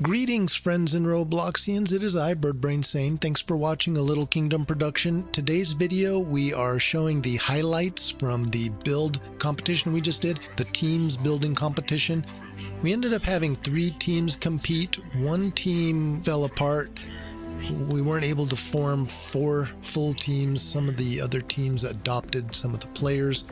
Greetings, friends and Robloxians. It is I, Birdbrain Sane. Thanks for watching a Little Kingdom production. Today's video, we are showing the highlights from the build competition we just did, the teams building competition. We ended up having 3 teams compete. One team fell apart. We weren't able to form 4 full teams. Some of the other teams adopted some of the players.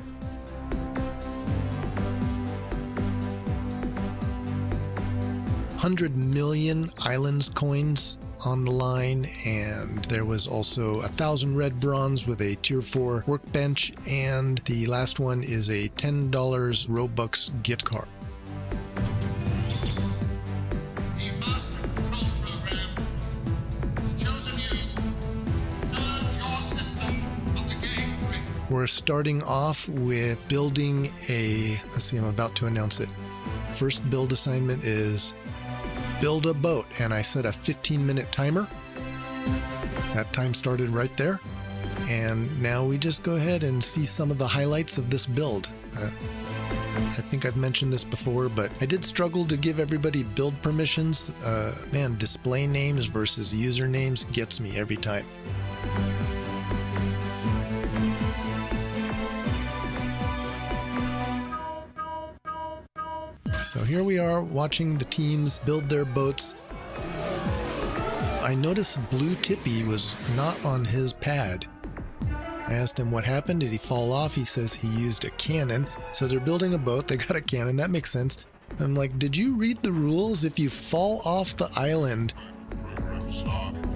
$100 million islands coins on the line, and there was also 1,000 red bronze with a tier 4 workbench, and the last one is a $10 Robux gift card. The master control program has chosen you. Learn your system of the game grid. We're starting off with building a, let's see, I'm about to announce it. First build assignment is build a boat, and I set a 15-minute timer. That time started right there, and now we just go ahead and see some of the highlights of this build. I think I've mentioned this before, but I did struggle to give everybody build permissions. Man, display names versus usernames gets me every time. So here we are watching the teams build their boats. I noticed Blue Tippy was not on his pad. I asked him what happened. Did he fall off? He says he used a cannon. So they're building a boat. They got a cannon. That makes sense. I'm like, did you read the rules? If you fall off the island,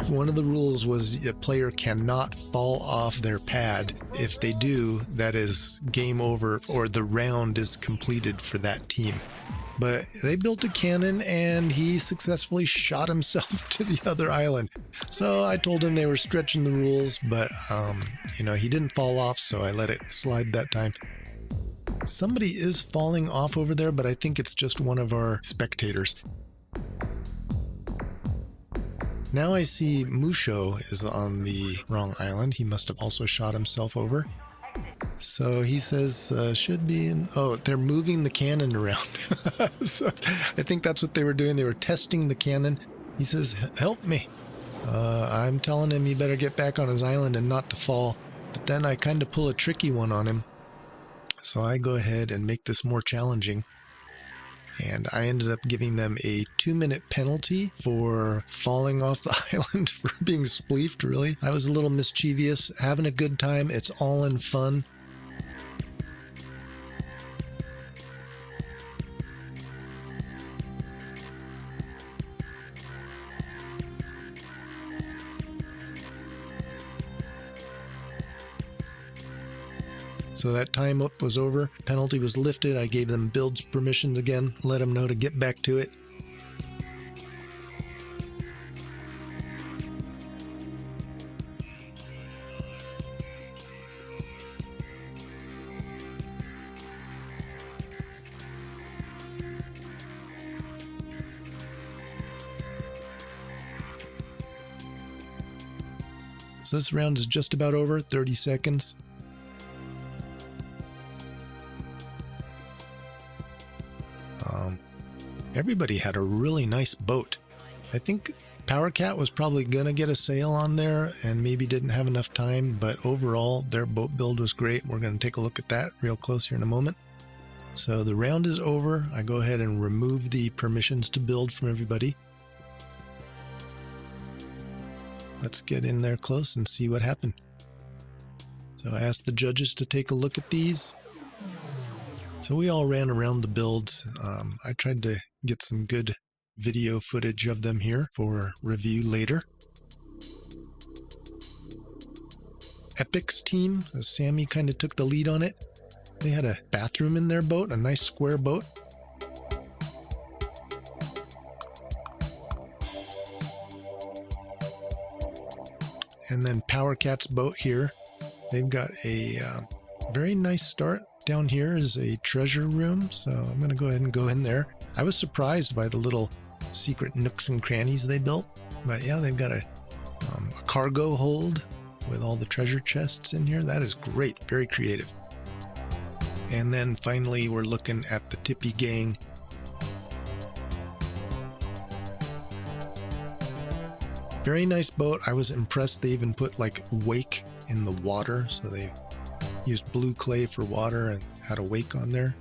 one of the rules was a player cannot fall off their pad. If they do, that is game over, or the round is completed for that team. But they built a cannon, and he successfully shot himself to the other island. So I told him they were stretching the rules, but you know, he didn't fall off, so I let it slide that time. Somebody is falling off over there, but I think it's just one of our spectators. Now I see Musho is on the wrong island. He must have also shot himself over. So he says, should be in... Oh, they're moving the cannon around. So I think that's what they were doing. They were testing the cannon. He says, help me. I'm telling him he better get back on his island and not to fall. But then I kind of pull a tricky one on him. So I go ahead and make this more challenging. And I ended up giving them a 2-minute penalty for falling off the island, for being spleefed, really. I was a little mischievous, having a good time. It's all in fun. So that time up was over, penalty was lifted, I gave them builds permissions again, let them know to get back to it. So this round is just about over, 30 seconds. Everybody had a really nice boat. I think Powercat was probably gonna get a sail on there and maybe didn't have enough time, but overall their boat build was great. We're gonna take a look at that real close here in a moment. So the round is over. I go ahead and remove the permissions to build from everybody. Let's get in there close and see what happened. So I asked the judges to take a look at these. So we all ran around the builds. I tried to get some good video footage of them here for review later. Epic's team, Sammy kind of took the lead on it. They had a bathroom in their boat, a nice square boat. And then Powercat's boat here. They've got a very nice start. Down here is a treasure room, so I'm going to go ahead and go in there. I was surprised by the little secret nooks and crannies they built. But yeah, they've got a cargo hold with all the treasure chests in here. That is great. Very creative. And then finally, we're looking at the Tippy gang. Very nice boat. I was impressed. They even put like wake in the water. So they used blue clay for water and had a wake on there.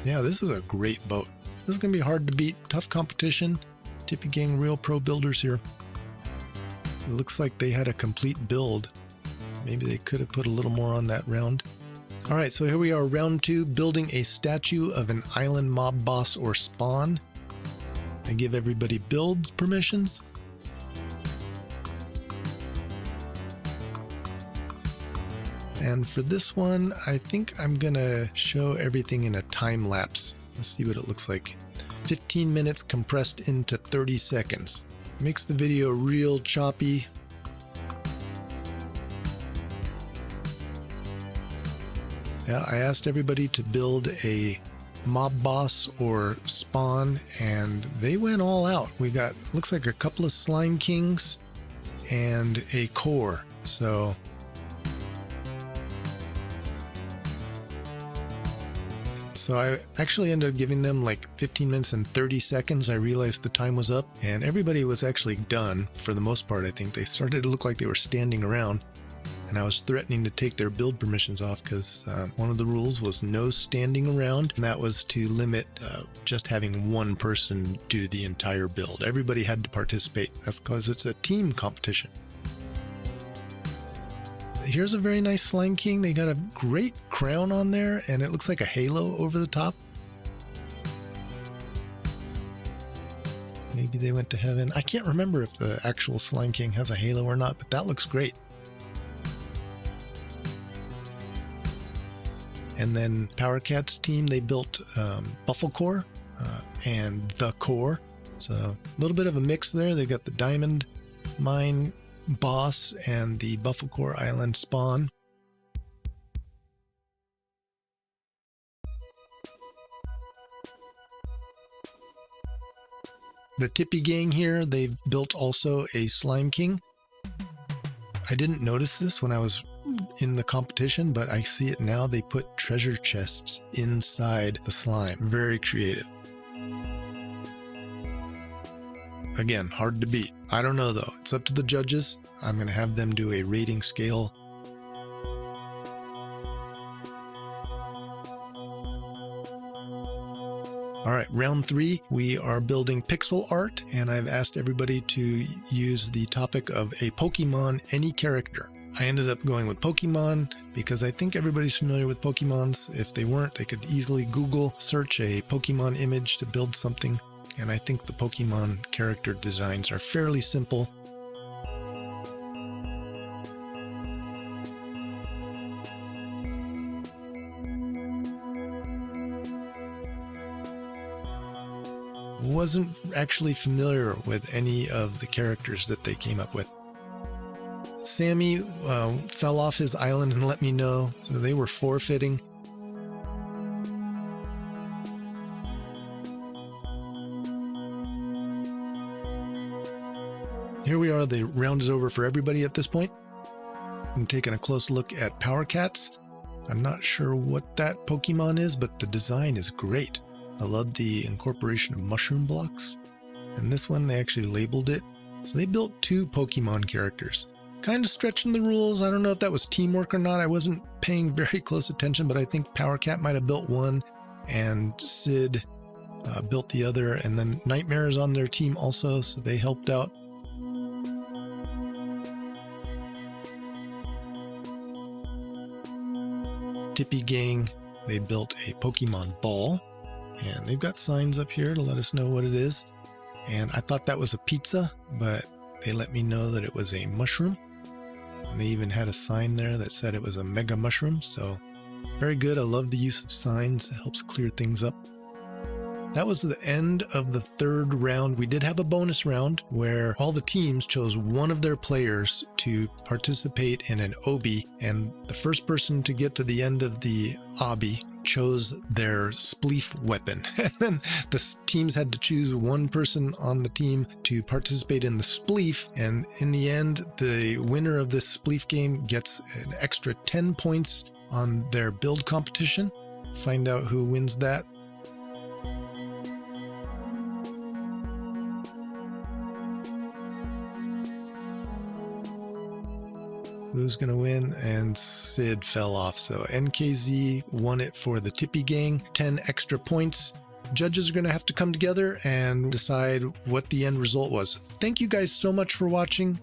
Yeah, this is a great boat. This is going to be hard to beat. Tough competition. Tippy Gang, real pro builders here. It looks like they had a complete build. Maybe they could have put a little more on that round. All right, so here we are, round 2, building a statue of an island mob boss or spawn. I give everybody build permissions. And for this one, I think I'm gonna show everything in a time lapse. Let's see what it looks like. 15 minutes compressed into 30 seconds. Makes the video real choppy. Yeah, I asked everybody to build a mob boss or spawn, and they went all out. We got, looks like a couple of slime kings and a core. So I actually ended up giving them like 15 minutes and 30 seconds. I realized the time was up and everybody was actually done for the most part. I think they started to look like they were standing around, and I was threatening to take their build permissions off because one of the rules was no standing around, and that was to limit just having one person do the entire build. Everybody had to participate. That's because it's a team competition. Here's a very nice Slime King. They got a great crown on there, and it looks like a halo over the top. Maybe they went to heaven. I can't remember if the actual Slime King has a halo or not, but that looks great. And then Powercat's team, they built Buffle Core and the Core. So a little bit of a mix there. They got the Diamond Mine boss and the Buffle Core Island spawn. The Tippy Gang here, they've built also a Slime King. I didn't notice this when I was in the competition, but I see it now. They put treasure chests inside the slime. Very creative. Again, hard to beat. I don't know though. It's up to the judges. I'm going to have them do a rating scale. All right, round 3, we are building pixel art, and I've asked everybody to use the topic of a Pokemon, any character. I ended up going with Pokemon because I think everybody's familiar with Pokemons. If they weren't, they could easily Google search a Pokemon image to build something. And I think the Pokemon character designs are fairly simple. Wasn't actually familiar with any of the characters that they came up with. Sammy fell off his island and let me know, so they were forfeiting. Here we are, the round is over for everybody at this point. I'm taking a close look at Powercats. I'm not sure what that Pokemon is, but the design is great. I love the incorporation of mushroom blocks. And this one, they actually labeled it. So they built 2 Pokemon characters. Kind of stretching the rules. I don't know if that was teamwork or not. I wasn't paying very close attention, but I think Powercat might have built one and Sid built the other. And then Nightmare is on their team also, so they helped out. Tippy Gang, they built a Pokemon ball, and they've got signs up here to let us know what it is. And I thought that was a pizza, but they let me know that it was a mushroom. And they even had a sign there that said it was a mega mushroom. So very good. I love the use of signs. It helps clear things up. That was the end of the 3rd round. We did have a bonus round where all the teams chose one of their players to participate in an obby, and the first person to get to the end of the obby chose their spleef weapon. And then the teams had to choose one person on the team to participate in the spleef, and in the end, the winner of this spleef game gets an extra 10 points on their build competition. Find out who wins that who's going to win, and Sid fell off. So NKZ won it for the Tippy gang, 10 extra points. Judges are going to have to come together and decide what the end result was. Thank you guys so much for watching.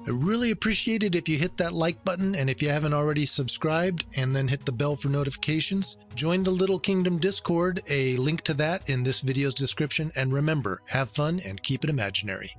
I really appreciate it if you hit that like button, and if you haven't already subscribed, and then hit the bell for notifications. Join the Little Kingdom Discord, a link to that in this video's description, and remember, have fun and keep it imaginary.